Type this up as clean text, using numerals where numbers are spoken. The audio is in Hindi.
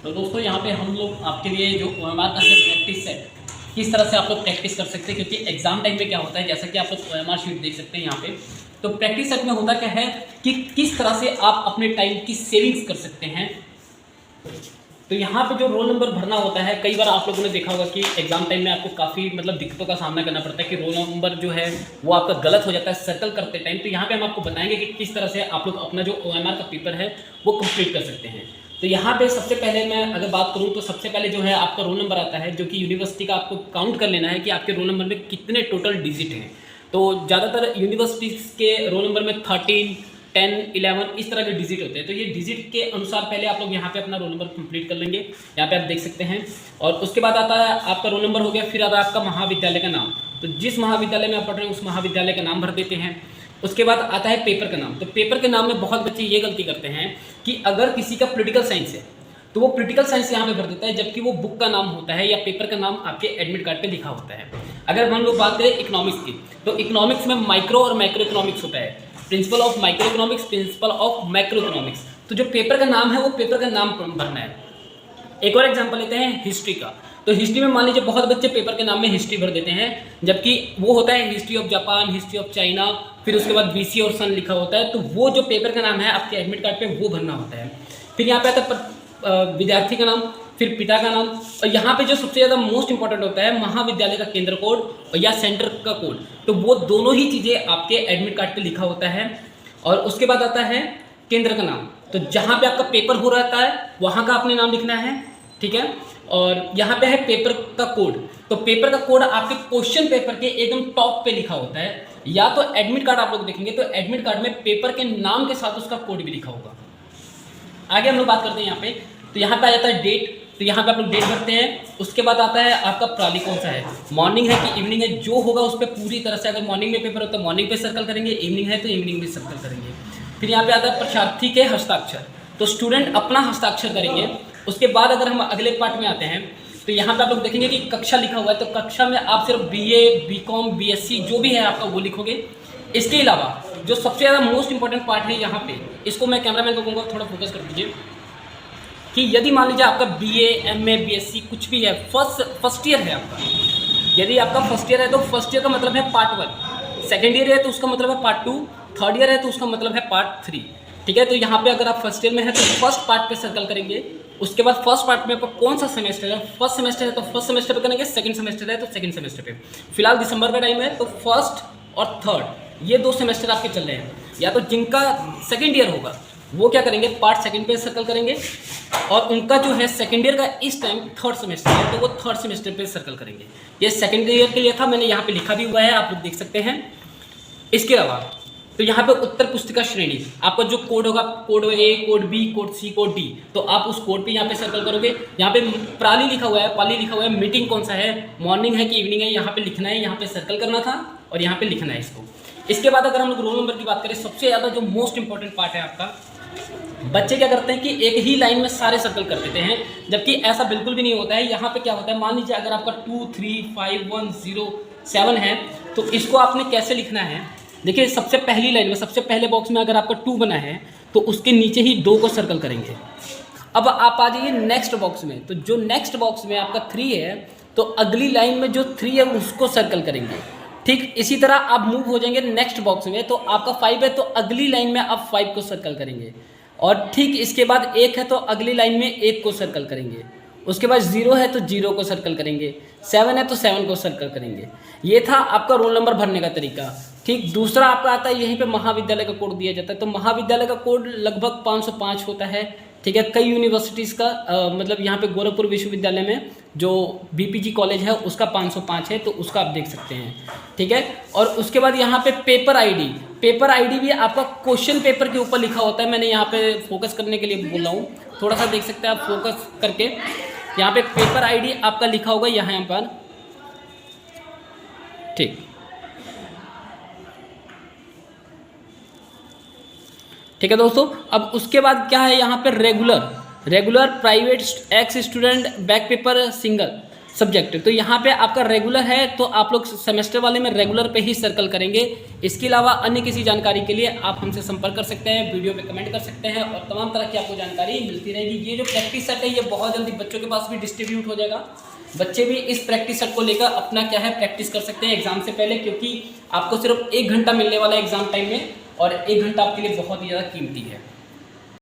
तो दोस्तों यहाँ पे हम लोग आपके लिए जो OMR का है प्रैक्टिस सेट किस तरह से आप लोग प्रैक्टिस कर सकते हैं, क्योंकि एग्जाम टाइम में क्या होता है, जैसा कि आप लोग OMR शीट देख सकते हैं यहाँ पे। तो प्रैक्टिस सेट में होता क्या है कि किस तरह से आप अपने टाइम की सेविंग्स कर सकते हैं। तो यहाँ पे जो रोल नंबर भरना होता है, कई बार आप लोगों ने देखा होगा कि एग्जाम टाइम में आपको काफ़ी दिक्कतों का सामना करना पड़ता है कि रोल नंबर जो है वो आपका गलत हो जाता है सर्कल करते टाइम। तो यहाँ पे हम आपको बताएंगे कि किस तरह से आप लोग अपना जो OMR का पेपर है वो कंप्लीट कर सकते हैं। तो यहाँ पे सबसे पहले मैं अगर बात करूँ तो सबसे पहले जो है आपका रोल नंबर आता है, जो कि यूनिवर्सिटी का आपको काउंट कर लेना है कि आपके रोल नंबर में कितने टोटल डिजिट हैं। तो ज़्यादातर यूनिवर्सिटीज़ के रोल नंबर में 13, 10, 11 इस तरह के डिजिट होते हैं। तो ये डिजिट के अनुसार पहले आप लोग यहाँ पे अपना रोल नंबर कंप्लीट कर लेंगे, यहाँ पे आप देख सकते हैं। और उसके बाद आता है आपका रोल नंबर हो गया, फिर आता है आपका महाविद्यालय का नाम। तो जिस महाविद्यालय में आप पढ़ रहे हैं उस महाविद्यालय का नाम भर देते हैं। उसके बाद आता है पेपर का नाम। तो पेपर के नाम में बहुत बच्चे ये गलती करते हैं कि अगर किसी का पॉलिटिकल साइंस है तो वो पॉलिटिकल साइंस यहाँ पे भर देता है, जबकि वो बुक का नाम होता है या पेपर का नाम आपके एडमिट कार्ड पे लिखा होता है। अगर हम लोग बात करें इकोनॉमिक्स की, तो इकोनॉमिक्स में माइक्रो और मैक्रो इकोनॉमिक्स होता है, principle of micro economics, principle of macro economics. तो जो पेपर का नाम है वो पेपर का नाम भरना है। एक और एग्जांपल लेते हैं हिस्ट्री का। तो हिस्ट्री में मान लीजिए बहुत बच्चे पेपर के नाम में हिस्ट्री भर देते हैं, जबकि वो होता है history of Japan, history of China, फिर उसके बाद BC और सन लिखा होता है। तो वो जो पेपर का नाम है आपके एडमिट कार्ड पे वो भरना होता है। फिर यहाँ पे आता है विद्यार्थी का नाम, फिर पिता का नाम, और यहाँ पे जो सबसे ज़्यादा मोस्ट इंपॉर्टेंट होता है महाविद्यालय का केंद्र कोड या सेंटर का कोड। तो वो दोनों ही चीज़ें आपके एडमिट कार्ड पे लिखा होता है। और उसके बाद आता है केंद्र का नाम। तो जहाँ पे आपका पेपर हो रहता है वहाँ का अपने नाम लिखना है, ठीक है। और यहाँ पे है पेपर का कोड। तो पेपर का कोड आपके क्वेश्चन पेपर के एकदम टॉप पे लिखा होता है, या तो एडमिट कार्ड आप लोग देखेंगे तो एडमिट कार्ड में पेपर के नाम के साथ उसका कोड भी लिखा होगा। आगे हम लोग बात करते हैं यहाँ पे। तो यहाँ पे आ जाता है डेट। तो यहाँ पे आप लोग डेट भरते हैं। उसके बाद आता है आपका प्रणाली कौन सा है, मॉर्निंग है कि इवनिंग है, जो होगा उस पर पूरी तरह से, अगर मॉर्निंग में पेपर हो तो मॉर्निंग पे सर्कल करेंगे, इवनिंग है तो इवनिंग में सर्कल करेंगे। फिर यहाँ पे आता है परीक्षार्थी के हस्ताक्षर। तो स्टूडेंट अपना हस्ताक्षर करेंगे। उसके बाद अगर हम अगले पार्ट में आते हैं तो यहाँ पे आप लोग देखेंगे कि कक्षा लिखा हुआ है। तो कक्षा में आप सिर्फ BA, BCom, BSc जो भी है आपका वो लिखोगे। इसके अलावा जो सबसे ज़्यादा मोस्ट इंपॉर्टेंट पार्ट है यहाँ पे, इसको मैं कैमरामैन को कहूँगा थोड़ा फोकस कर दीजिए, कि यदि मान लीजिए आपका BA, MA, BSc कुछ भी है, फर्स्ट ईयर है आपका, यदि आपका फर्स्ट ईयर है तो फर्स्ट ईयर का मतलब है पार्ट 1, सेकेंड ईयर है तो उसका मतलब है पार्ट 2, थर्ड ईयर है तो उसका मतलब है पार्ट 3, ठीक है। तो यहाँ पे अगर आप फर्स्ट ईयर में है तो फर्स्ट पार्ट पे सर्कल करेंगे। उसके बाद फर्स्ट पार्ट में आपका कौन सा सेमेस्टर है, फर्स्ट सेमेस्टर है तो फर्स्ट सेमेस्टर पे करेंगे, सेकंड सेमेस्टर है तो सेकंड सेमेस्टर पे। फिलहाल दिसंबर का टाइम है तो फर्स्ट और थर्ड ये 2 सेमेस्टर आपके चल रहे हैं। या तो जिनका सेकंड ईयर होगा वो क्या करेंगे, पार्ट सेकंड पे सर्कल करेंगे, और उनका जो है सेकंड ईयर का इस टाइम थर्ड सेमेस्टर है तो वो थर्ड सेमेस्टर पे सर्कल करेंगे। ये सेकंड ईयर के लिए था, मैंने यहाँ पे लिखा भी हुआ है, आप लोग देख सकते हैं। इसके अलावा तो यहाँ पे उत्तर पुस्तिका श्रेणी, आपका जो कोड होगा, code A, code B, code C, code D, तो आप उस कोड पे यहाँ पे सर्कल करोगे। यहाँ पे प्राली लिखा हुआ है, पाली लिखा हुआ है, मीटिंग कौन सा है, मॉर्निंग है कि इवनिंग है, यहाँ पे लिखना है, यहाँ पे सर्कल करना था और यहाँ पे लिखना है इसको। इसके बाद अगर हम लोग रोल नंबर की बात करें, सबसे ज़्यादा जो मोस्ट इंपॉर्टेंट पार्ट है आपका, बच्चे क्या करते हैं कि एक ही लाइन में सारे सर्कल कर देते हैं, जबकि ऐसा बिल्कुल भी नहीं होता है। यहाँ पे क्या होता है, मान लीजिए अगर आपका 2, 3, 5, 1, 0, 7 है तो इसको आपने कैसे लिखना है। देखिए सबसे पहली लाइन में, सबसे पहले बॉक्स में अगर आपका 2 बना है तो उसके नीचे ही 2 को सर्कल करेंगे। अब आप आ जाइए नेक्स्ट बॉक्स में। तो जो नेक्स्ट बॉक्स में आपका 3 है तो अगली लाइन में जो 3 है उसको सर्कल करेंगे। ठीक इसी तरह आप मूव हो जाएंगे नेक्स्ट बॉक्स में, तो आपका 5 है तो अगली लाइन में आप 5 को सर्कल करेंगे। और ठीक इसके बाद 1 है तो अगली लाइन में 1 को सर्कल करेंगे। उसके बाद 0 है तो 0 को सर्कल करेंगे, 7 है तो 7 को सर्कल करेंगे। ये था आपका रोल नंबर भरने का तरीका। ठीक दूसरा आपका आता है, यहीं पे महाविद्यालय का कोड दिया जाता है। तो महाविद्यालय का कोड लगभग 505 होता है, ठीक है। कई यूनिवर्सिटीज़ का मतलब यहाँ पे गोरखपुर विश्वविद्यालय में जो BPG कॉलेज है उसका 505 है, तो उसका आप देख सकते हैं, ठीक है। और उसके बाद यहाँ पे पेपर आईडी भी आपका क्वेश्चन पेपर के ऊपर लिखा होता है। मैंने यहाँ पे फोकस करने के लिए बोल रहा हूँ, थोड़ा सा देख सकते हैं आप फोकस करके। यहाँ पे पेपर आईडी आपका लिखा होगा यहाँ पर, ठीक है दोस्तों। अब उसके बाद क्या है यहाँ पे, regular private x student back paper subject. तो यहाँ पे आपका रेगुलर है तो आप लोग सेमेस्टर वाले में रेगुलर पे ही सर्कल करेंगे। इसके अलावा अन्य किसी जानकारी के लिए आप हमसे संपर्क कर सकते हैं, वीडियो पे कमेंट कर सकते हैं और तमाम तरह की आपको जानकारी मिलती रहेगी। ये जो प्रैक्टिस सेट है ये बहुत जल्दी बच्चों के पास भी डिस्ट्रीब्यूट हो जाएगा। बच्चे भी इस प्रैक्टिस सेट को लेकर अपना क्या है प्रैक्टिस कर सकते हैं एग्जाम से पहले, क्योंकि आपको सिर्फ 1 घंटा मिलने वाला है एग्जाम टाइम में और 1 घंटा आपके लिए बहुत ही ज़्यादा कीमती है।